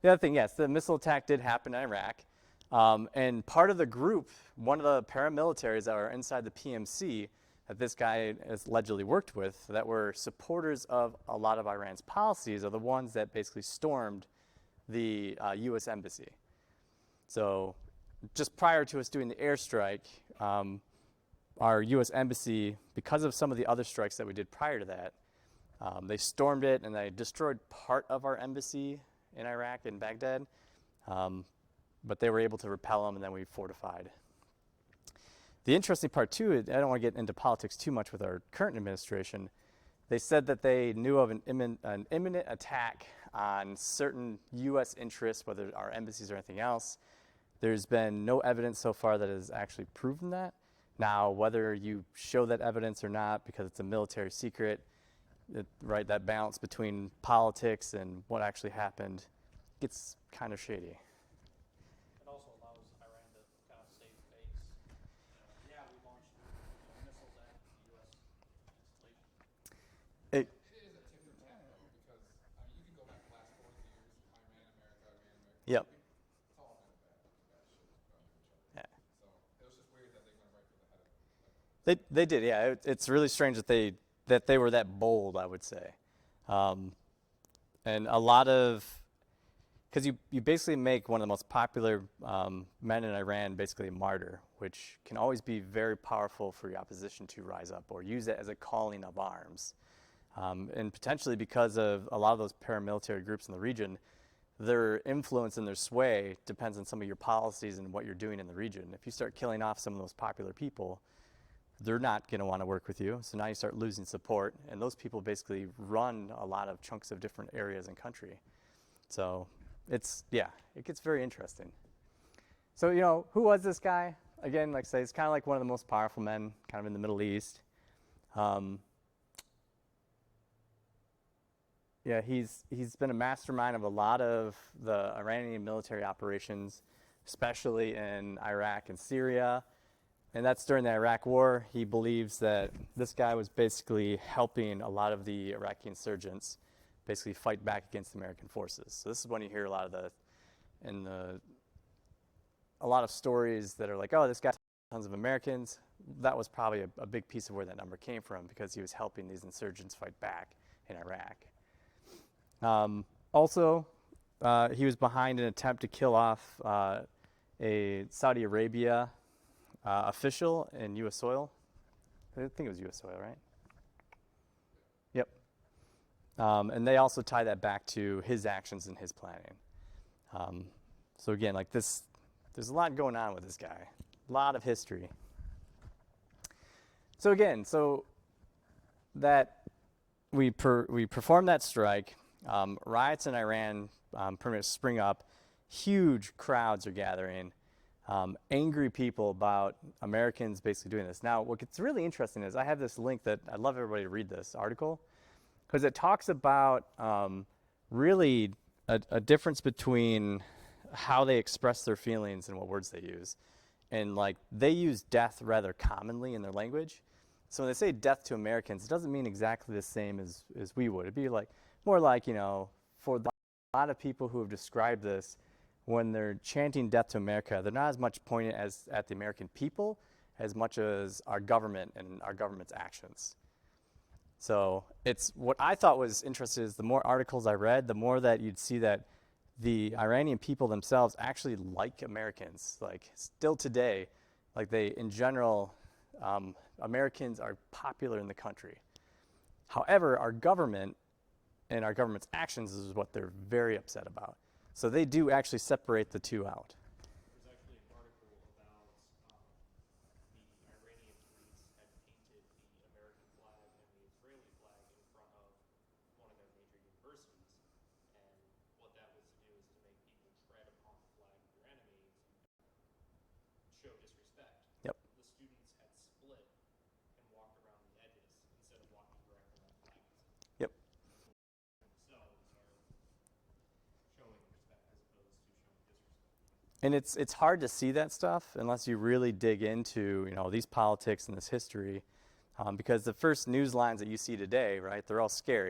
the other thing, yes, the missile attack did happen in Iraq. And part of the group, one of the paramilitaries that were inside the PMC that this guy has allegedly worked with, that were supporters of a lot of Iran's policies, are the ones that basically stormed the U.S. embassy. So just prior to us doing the airstrike, our U.S. embassy, because of some of the other strikes that we did prior to that, they stormed it and they destroyed part of our embassy in Iraq, in Baghdad. But they were able to repel them, and then we fortified. The interesting part, too, I don't want to get into politics too much with our current administration. They said that they knew of an imminent attack on certain U.S. interests, whether our embassies or anything else. There's been no evidence so far that has actually proven that. Now, whether you show that evidence or not, because it's a military secret, right, that balance between politics and what actually happened gets kind of shady. It also allows Iran to kind of save face. Yeah, we launched missiles at the U.S. installation. It is a tit for tat, though, because you can go back the last 40 years, Iran, America. Yep. It's all been bad shit done to each other. Yeah. So it was just weird that they went right for the head of it. They did, yeah. It's really strange that they were that bold, I would say. And a lot of, because you basically make one of the most popular men in Iran basically a martyr, which can always be very powerful for your opposition to rise up or use it as a calling of arms. And potentially because of a lot of those paramilitary groups in the region, their influence and their sway depends on some of your policies and what you're doing in the region. If you start killing off some of those popular people, they're not going to want to work with you. So now you start losing support, and those people basically run a lot of chunks of different areas in country. So it gets very interesting. So, who was this guy? Again, like I say, he's kind of like one of the most powerful men kind of in the Middle East. He's been a mastermind of a lot of the Iranian military operations, especially in Iraq and Syria. And that's during the Iraq War. He believes that this guy was basically helping a lot of the Iraqi insurgents basically fight back against American forces. So this is when you hear a lot of stories that are like, oh, this guy tons of Americans. That was probably a big piece of where that number came from, because he was helping these insurgents fight back in Iraq. Also, he was behind an attempt to kill off a Saudi Arabia official in U.S. soil. I think it was U.S. soil, right? Yep. And they also tie that back to his actions and his planning. So again, like this, there's a lot going on with this guy. A lot of history. So again, that we performed that strike. Riots in Iran pretty much spring up. Huge crowds are gathering. Angry people about Americans basically doing this. Now, what gets really interesting is I have this link that I'd love everybody to read this article, because it talks about really a difference between how they express their feelings and what words they use. And like, they use death rather commonly in their language. So when they say death to Americans, it doesn't mean exactly the same as we would. It'd be like more like, for a lot of people who have described this, when they're chanting death to America, they're not as much pointed at the American people as much as our government and our government's actions. So it's what I thought was interesting is the more articles I read, the more that you'd see that the Iranian people themselves actually like Americans. Like still today, like in general, Americans are popular in the country. However, our government and our government's actions is what they're very upset about. So they do actually separate the two out. There's actually an article about the Iranian police had painted the American flag and the Israeli flag in front of one of their major universities. And what that was to do is to make people tread upon the flag of your enemy to show disrespect. Yep. The students had split and walked around the edges instead of walking directly on the flag. Yep. And it's hard to see that stuff unless you really dig into these politics and this history, because the first news lines that you see today, right, they're all scary.